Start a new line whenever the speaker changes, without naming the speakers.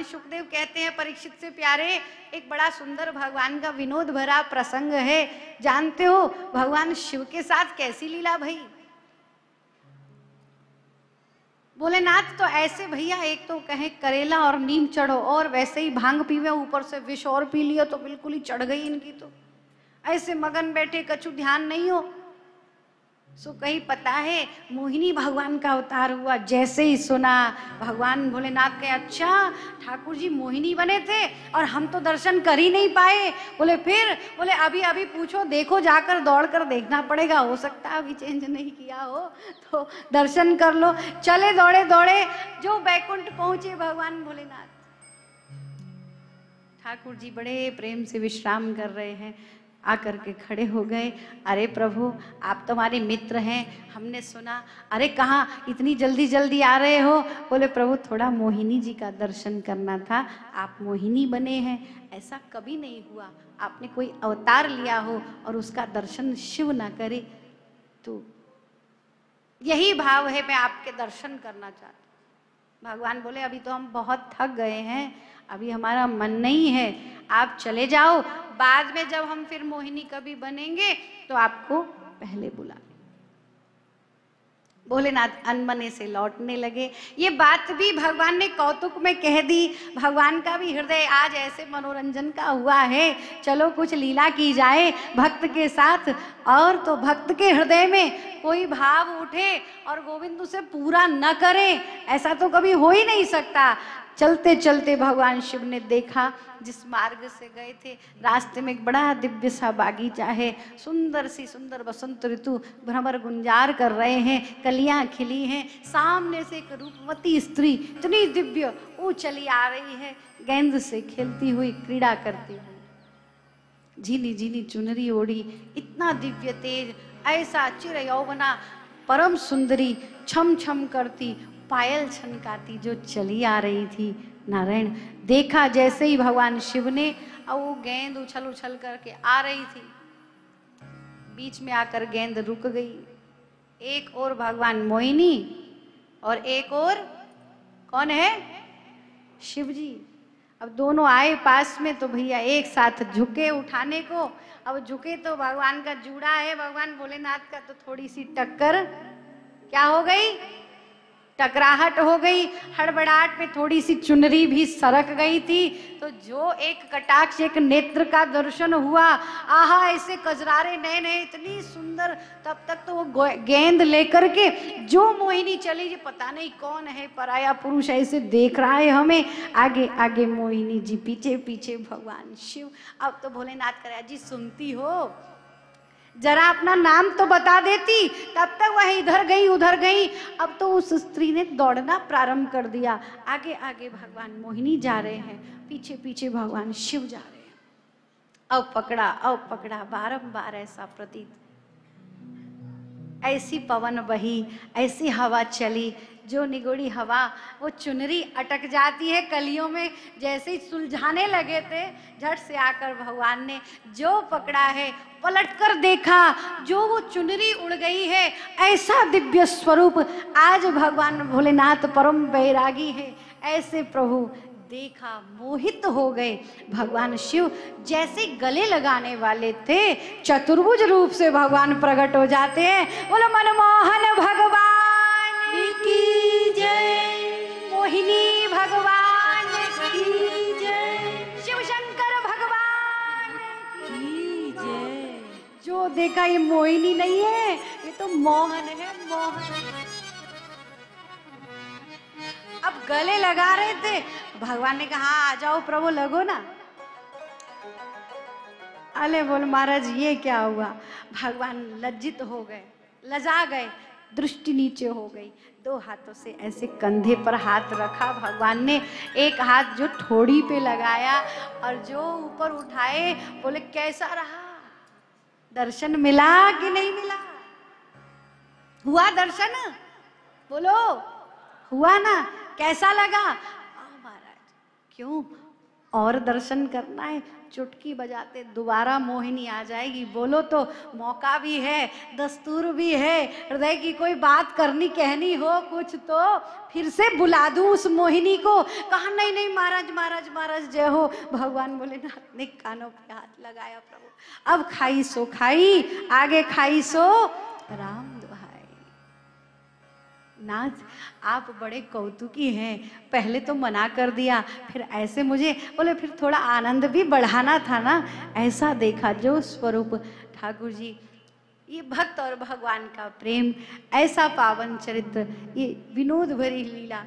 भगवान शुकदेव कहते हैं परीक्षित से प्यारे, एक बड़ा सुंदर भगवान का विनोद भरा प्रसंग है। जानते हो भगवान शिव के साथ कैसी लीला भई? भोलेनाथ तो ऐसे भैया, एक तो कहे करेला और नीम चढ़ो, और वैसे ही भांग पीवे, ऊपर से विष और पी लियो तो बिल्कुल ही चढ़ गई इनकी। तो ऐसे मगन बैठे, कछु ध्यान नहीं हो। सो कहीं पता है मोहिनी भगवान का अवतार हुआ। जैसे ही सुना भगवान भोलेनाथ के, अच्छा ठाकुर जी मोहिनी बने थे और हम तो दर्शन कर ही नहीं पाए। बोले फिर? बोले अभी अभी पूछो, देखो जाकर, दौड़ कर देखना पड़ेगा, हो सकता है अभी चेंज नहीं किया हो तो दर्शन कर लो। चले दौड़े दौड़े जो बैकुंठ पहुंचे भगवान भोलेनाथ, ठाकुर जी बड़े प्रेम से विश्राम कर रहे हैं। आकर के खड़े हो गए, अरे प्रभु आप तो हमारे मित्र हैं, हमने सुना। अरे कहाँ इतनी जल्दी जल्दी आ रहे हो? बोले प्रभु थोड़ा मोहिनी जी का दर्शन करना था, आप मोहिनी बने हैं, ऐसा कभी नहीं हुआ। आपने कोई अवतार लिया हो और उसका दर्शन शिव ना करे, तो यही भाव है, मैं आपके दर्शन करना चाहता हूँ। भगवान बोले अभी तो हम बहुत थक गए हैं, अभी हमारा मन नहीं है, आप चले जाओ, बाद में जब हम फिर मोहिनी कभी बनेंगे तो आपको पहले बुला। भोलेनाथ अनमने से लौटने लगे। ये बात भी भगवान ने कौतुक में कह दी। भगवान का भी हृदय आज ऐसे मनोरंजन का हुआ है, चलो कुछ लीला की जाए भक्त के साथ। और तो भक्त के हृदय में कोई भाव उठे और गोविंद उसे पूरा न करे, ऐसा तो कभी हो ही नहीं सकता। चलते चलते भगवान शिव ने देखा जिस मार्ग से गए थे, रास्ते में एक बड़ा दिव्य सा बागीचा है, सुंदर सी सुंदर बसंत ऋतु भ्रमर गुंजार कर रहे हैं, कलियां खिली हैं। सामने से एक रूपवती स्त्री इतनी दिव्य वो चली आ रही है, गेंद से खेलती हुई, क्रीड़ा करती हुई, झीली झीली चुनरी ओढ़ी, इतना दिव्य तेज, ऐसा चिर यौवना, परम सुंदरी, छम छम करती, पायल छनकाती जो चली आ रही थी। नारायण देखा जैसे ही भगवान शिव ने, और वो गेंद उछल उछल करके आ रही थी, बीच में आकर गेंद रुक गई। एक और भगवान मोहिनी और एक और कौन है? शिव जी। अब दोनों आए पास में तो भैया एक साथ झुके उठाने को। अब झुके तो भगवान का जूड़ा है भगवान भोलेनाथ का, तो थोड़ी सी टक्कर क्या हो गई, टकराहट हो गई। हड़बड़ाहट में थोड़ी सी चुनरी भी सरक गई थी। तो जो एक कटाक्ष, एक नेत्र का दर्शन हुआ, आहा ऐसे कजरारे नए नए, इतनी सुंदर। तब तक तो वो गेंद लेकर के जो मोहिनी चली जी, पता नहीं कौन है, पराया पुरुष ऐसे देख रहा है हमें, आगे आगे मोहिनी जी, पीछे पीछे भगवान शिव। अब तो भोलेनाथ करे जी सुनती हो, जरा अपना नाम तो बता देती, तब तक वह इधर गई उधर गई। अब तो उस स्त्री ने दौड़ना प्रारंभ कर दिया। आगे आगे भगवान मोहिनी जा रहे हैं, पीछे पीछे भगवान शिव जा रहे हैं। अब पकड़ा, बारंबार ऐसा प्रतीत। ऐसी पवन बही, ऐसी हवा चली, जो निगोड़ी हवा, वो चुनरी अटक जाती है कलियों में। जैसे ही सुलझाने लगे थे, झट से आकर भगवान ने जो पकड़ा है, पलटकर देखा, जो वो चुनरी उड़ गई है। ऐसा दिव्य स्वरूप आज भगवान भोलेनाथ परम बैरागी है। ऐसे प्रभु देखा, मोहित हो गए। भगवान शिव जैसे गले लगाने वाले थे, चतुर्भुज रूप से भगवान प्रकट हो जाते हैं। बोलो मनमोहन भगवान की जय, मोहिनी भगवान की जय, शिव शंकर भगवान की जय। जो देखा ये मोहिनी नहीं है, ये तो मोहन है, मोहन। अब गले लगा रहे थे, भगवान ने कहा आ जाओ प्रभु, लगो ना। अले बोल महाराज ये क्या हुआ? भगवान लज्जित हो गए, लजा गए, दृष्टि नीचे हो गई। दो हाथों से ऐसे कंधे पर हाथ रखा भगवान ने, एक हाथ जो ठोड़ी पे लगाया और जो ऊपर उठाए। बोले कैसा रहा दर्शन, मिला कि नहीं मिला? हुआ दर्शन? बोलो हुआ ना? कैसा लगा? महाराज क्यों और दर्शन करना है? चुटकी बजाते दोबारा मोहिनी आ जाएगी। बोलो तो मौका भी है, दस्तूर भी है, हृदय की कोई बात करनी कहनी हो कुछ तो फिर से बुला दूं उस मोहिनी को। कहा नहीं नहीं महाराज महाराज महाराज जय हो। भगवान भोलेनाथ ने कानों पे हाथ लगाया, प्रभु अब खाई सो खाई, आगे खाई सो राम दुहाई। नाथ आप बड़े कौतुकी हैं, पहले तो मना कर दिया, फिर ऐसे मुझे बोले फिर थोड़ा आनंद भी बढ़ाना था ना। ऐसा देखा जो स्वरूप ठाकुर जी, ये भक्त और भगवान का प्रेम, ऐसा पावन चरित्र, ये विनोद भरी लीला।